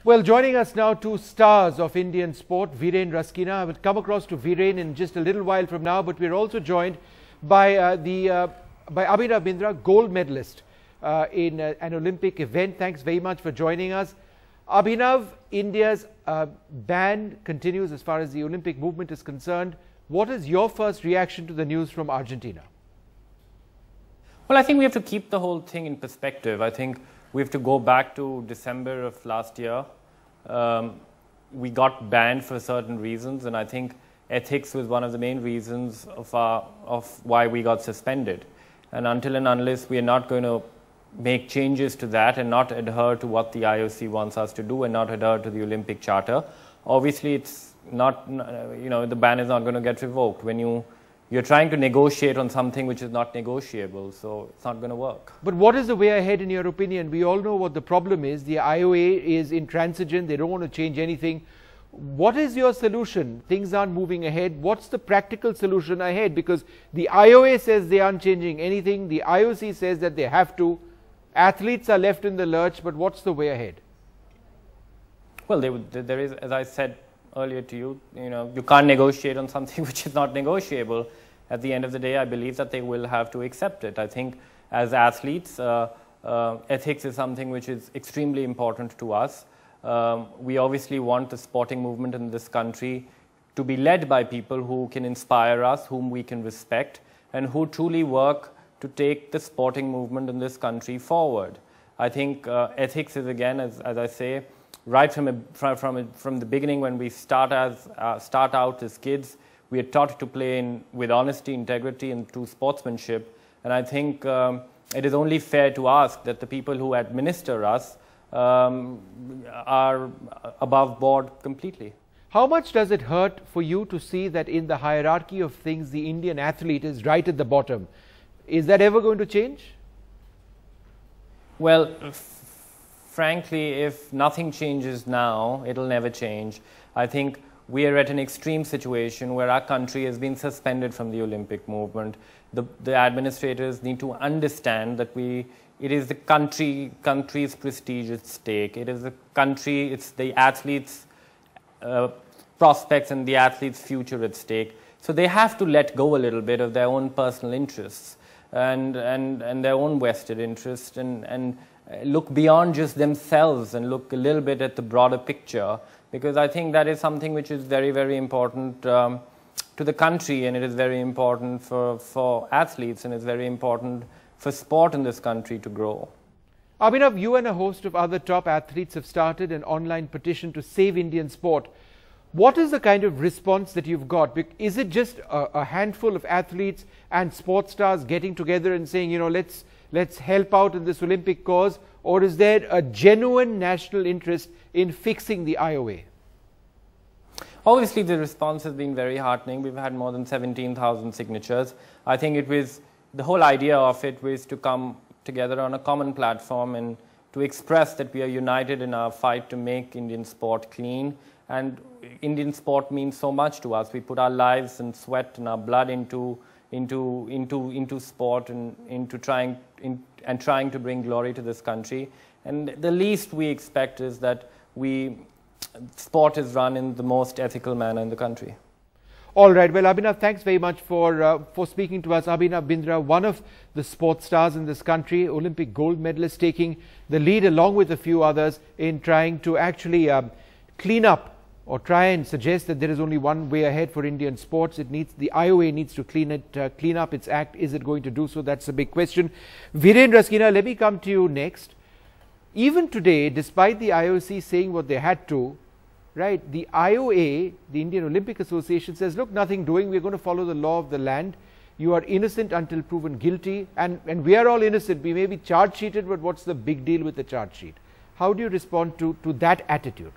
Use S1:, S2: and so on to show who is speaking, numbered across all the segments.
S1: Well, joining us now, two stars of Indian sport, Viren Raskina. I will come across to Viren in just a little while from now, but we're also joined by by Abhinav Bindra, gold medalist in an Olympic event. Thanks very much for joining us. Abhinav, India's ban continues as far as the Olympic movement is concerned. What is your first reaction to the news from Argentina?
S2: Well, I think we have to keep the whole thing in perspective. I think we have to go back to December of last year. We got banned for certain reasons, and I think ethics was one of the main reasons of why we got suspended. And until and unless we are not going to make changes to that and not adhere to what the IOC wants us to do and not adhere to the Olympic Charter, obviously it's not, the ban is not going to get revoked. When you're trying to negotiate on something which is not negotiable, so it's not going to work.
S1: But what is the way ahead in your opinion? We all know what the problem is. The IOA is intransigent. They don't want to change anything. What is your solution? Things aren't moving ahead. What's the practical solution ahead? Because the IOA says they aren't changing anything. The IOC says that they have to. Athletes are left in the lurch, but what's the way ahead?
S2: Well, there is, as I said earlier to you, you can't negotiate on something which is not negotiable. At the end of the day, I believe that they will have to accept it. I think as athletes, ethics is something which is extremely important to us. We obviously want the sporting movement in this country to be led by people who can inspire us, whom we can respect, and who truly work to take the sporting movement in this country forward. I think ethics is, again, as I say, right from the beginning, when we start out as kids, we are taught to play with honesty, integrity, and true sportsmanship. And I think it is only fair to ask that the people who administer us are above board completely.
S1: How much does it hurt for you to see that in the hierarchy of things, the Indian athlete is right at the bottom? Is that ever going to change?
S2: Well, frankly, if nothing changes now, it'll never change. I think we are at an extreme situation where our country has been suspended from the Olympic movement. The administrators need to understand that it is the country's prestige at stake. It is the country, it's the athletes' prospects and the athletes' future at stake. So they have to let go a little bit of their own personal interests and their own vested interests and look beyond just themselves and look a little bit at the broader picture, because I think that is something which is very, very important to the country, and it is very important for athletes, and it's very important for sport in this country to grow.
S1: Abhinav, you and a host of other top athletes have started an online petition to save Indian sport. What is the kind of response that you've got? Is it just a handful of athletes and sports stars getting together and saying, let's help out in this Olympic cause, or is there a genuine national interest in fixing the IOA?
S2: Obviously, the response has been very heartening. We've had more than 17,000 signatures. I think the whole idea of it was to come together on a common platform and to express that we are united in our fight to make Indian sport clean. And Indian sport means so much to us. We put our lives and sweat and our blood into sport and into trying to bring glory to this country. And the least we expect is that sport is run in the most ethical manner in the country.
S1: All right. Well, Abhinav, thanks very much for speaking to us. Abhinav Bindra, one of the sports stars in this country, Olympic gold medalist, taking the lead along with a few others in trying to actually clean up or try and suggest that there is only one way ahead for Indian sports. The IOA needs to clean up its act. Is it going to do so? That's a big question. Viren Raskina, let me come to you next. Even today, despite the IOC saying what they had to, right, the IOA, the Indian Olympic Association, says, look, nothing doing. We're going to follow the law of the land. You are innocent until proven guilty. And we are all innocent. We may be charge sheeted, but what's the big deal with the charge sheet? How do you respond to that attitude?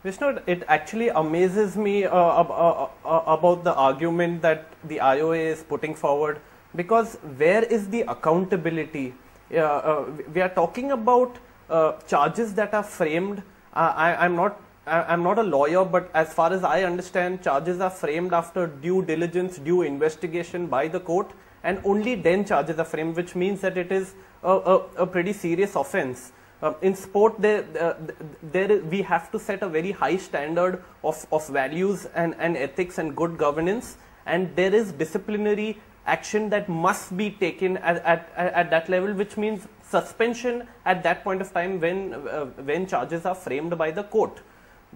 S3: Vishnu, it actually amazes me about the argument that the IOA is putting forward, because where is the accountability? We are talking about charges that are framed. I'm not a lawyer, but as far as I understand, charges are framed after due diligence, due investigation by the court, and only then charges are framed, which means that it is a pretty serious offense. In sport, we have to set a very high standard of values and ethics and good governance, and there is disciplinary action that must be taken at that level, which means suspension at that point of time when charges are framed by the court.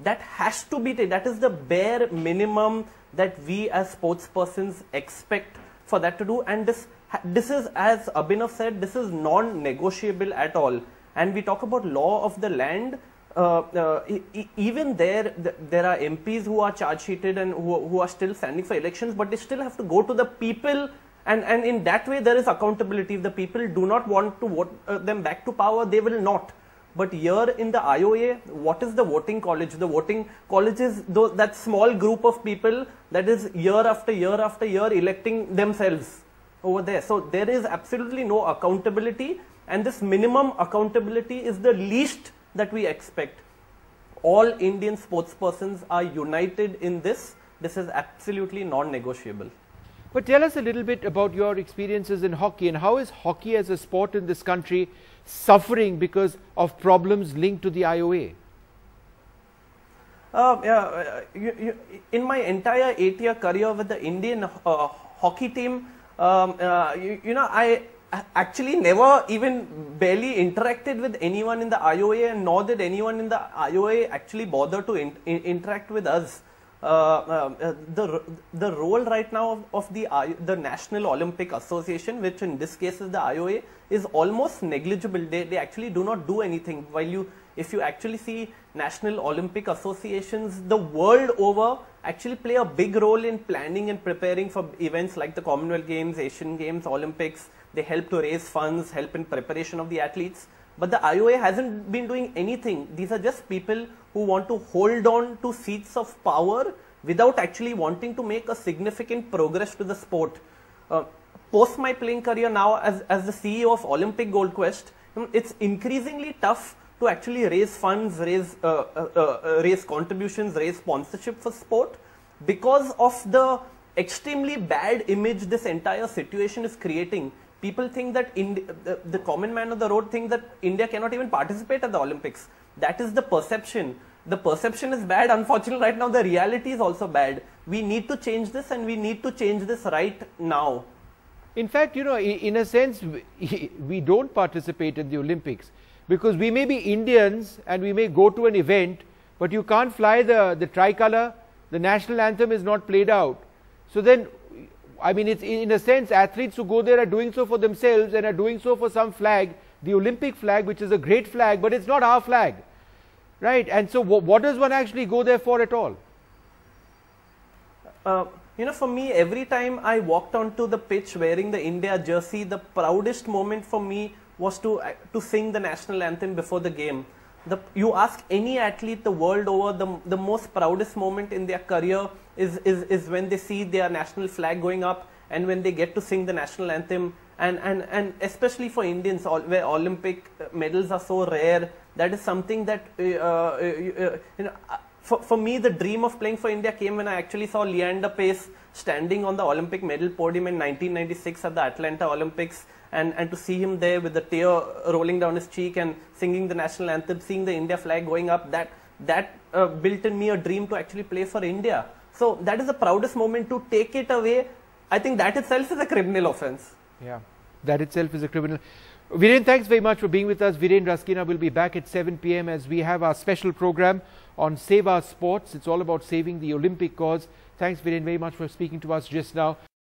S3: That has to be taken. That is the bare minimum that we as sports persons expect for that to do. And this is, as Abhinav said, this is non-negotiable at all. And we talk about law of the land. Even there are MPs who are charge sheeted and who are still standing for elections, but they still have to go to the people, and in that way there is accountability. If the people do not want to vote them back to power, they will not. But here in the IOA, what is the voting college? The voting college is that small group of people that is year after year after year electing themselves over there. So there is absolutely no accountability, and this minimum accountability is the least that we expect. All Indian sports persons are united in this. This is absolutely non-negotiable.
S1: But tell us a little bit about your experiences in hockey, and how is hockey as a sport in this country suffering because of problems linked to the IOA? In my entire 8-year career with the Indian hockey team, I actually never even barely interacted with anyone in the IOA, and nor did anyone in the IOA actually bother to interact with us. The role right now of the National Olympic Association, which in this case is the IOA, is almost negligible. They actually do not do anything. While if you actually see National Olympic Associations the world over actually play a big role in planning and preparing for events like the Commonwealth Games, Asian Games, Olympics. They help to raise funds, help in preparation of the athletes. But the IOA hasn't been doing anything. These are just people who want to hold on to seats of power without actually wanting to make a significant progress to the sport. Post my playing career now as the CEO of Olympic Gold Quest, it's increasingly tough to actually raise funds, raise contributions, raise sponsorship for sport, because of the extremely bad image this entire situation is creating. People think that the common man of the road thinks that India cannot even participate at the Olympics. That is the perception. The perception is bad. Unfortunately, right now the reality is also bad. We need to change this, and we need to change this right now. In fact, in a sense, we don't participate in the Olympics because we may be Indians and we may go to an event, but you can't fly the tricolor. The national anthem is not played out. So then, I mean, it's in a sense, athletes who go there are doing so for themselves and are doing so for some flag, the Olympic flag, which is a great flag, but it's not our flag, right? And so what does one actually go there for at all?
S3: For me, every time I walked onto the pitch wearing the India jersey, the proudest moment for me was to sing the national anthem before the game. You ask any athlete the world over, the most proudest moment in their career is when they see their national flag going up and when they get to sing the national anthem. And especially for Indians, where Olympic medals are so rare, that is something that for me, the dream of playing for India came when I actually saw Leander Pace standing on the Olympic medal podium in 1996 at the Atlanta Olympics, and to see him there with the tear rolling down his cheek and singing the national anthem, seeing the India flag going up, that built in me a dream to actually play for India. So that is the proudest moment. To take it away, I think that itself is a criminal offense.
S1: Yeah, that itself is a criminal. Viren, thanks very much for being with us. Viren Raskina will be back at 7 p.m. as we have our special program on Save Our Sports. It's all about saving the Olympic cause. Thanks, Viren, very much for speaking to us just now.